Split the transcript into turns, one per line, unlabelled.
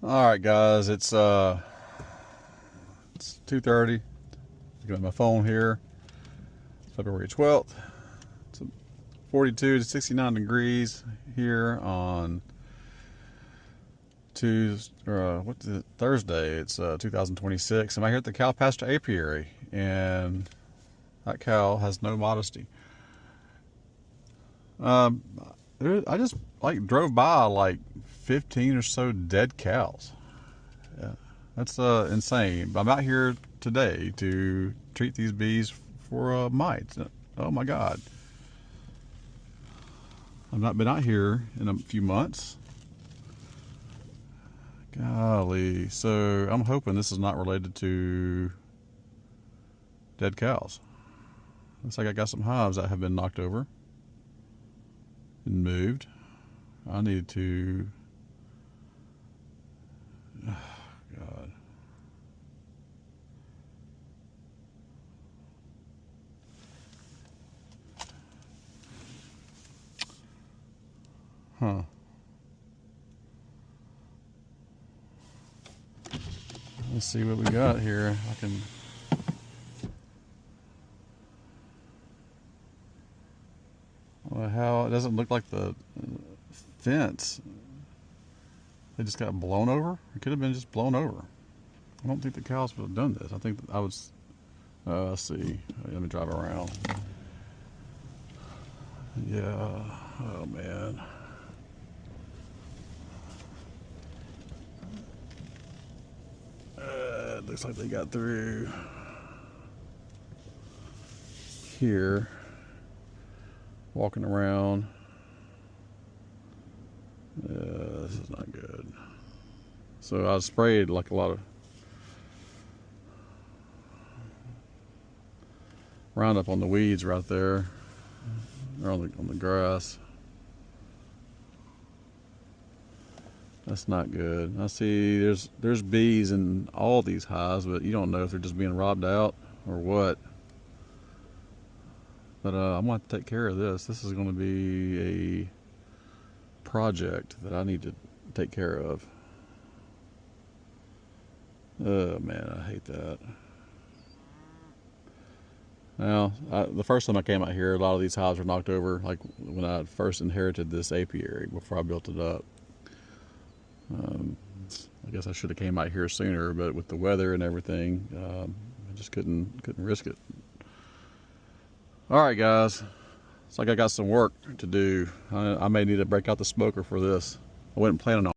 All right, guys, it's 2:30. Looking at my phone here. February 12th. It's 42 to 69 degrees here on Thursday. It's 2026. I'm out here at the Cow Pasture Apiary, and that cow has no modesty. I just drove by like 15 or so dead cows. Yeah, that's insane. I'm out here today to treat these bees for mites. Oh my God. I've not been out here in a few months. Golly. So I'm hoping this is not related to dead cows. Looks like I got some hives that have been knocked over and moved. I need to... Oh, God. Huh. Let's see what we got here. I can... Well, how it doesn't look like the fence. They just got blown over. It could have been just blown over. I don't think the cows would have done this. I think that I was... let's see. Let me drive around. Yeah. Oh, man. It looks like they got through here, walking around. This is not good. So I sprayed like a lot of Roundup on the weeds right there, or on the grass. That's not good. I see there's bees in all these hives, but you don't know if they're just being robbed out or what. But I'm going to have to take care of this. This is going to be a project that I need to take care of. Oh man, I hate that. Now, the first time I came out here, a lot of these hives were knocked over, like when I first inherited this apiary before I built it up. I guess I should have came out here sooner, but with the weather and everything, I just couldn't risk it. All right, guys, it's like I got some work to do. I may need to break out the smoker for this. I wasn't planning on